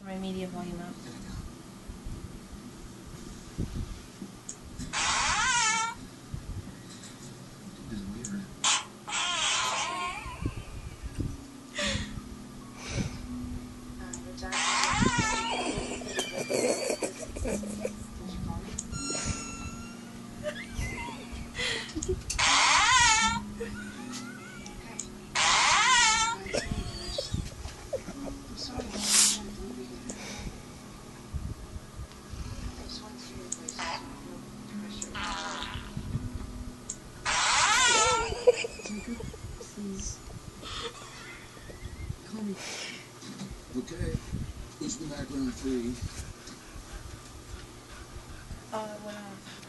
My media volume up. This is weird. Please. Call me. Okay. Who's the background 3? Oh, it went off.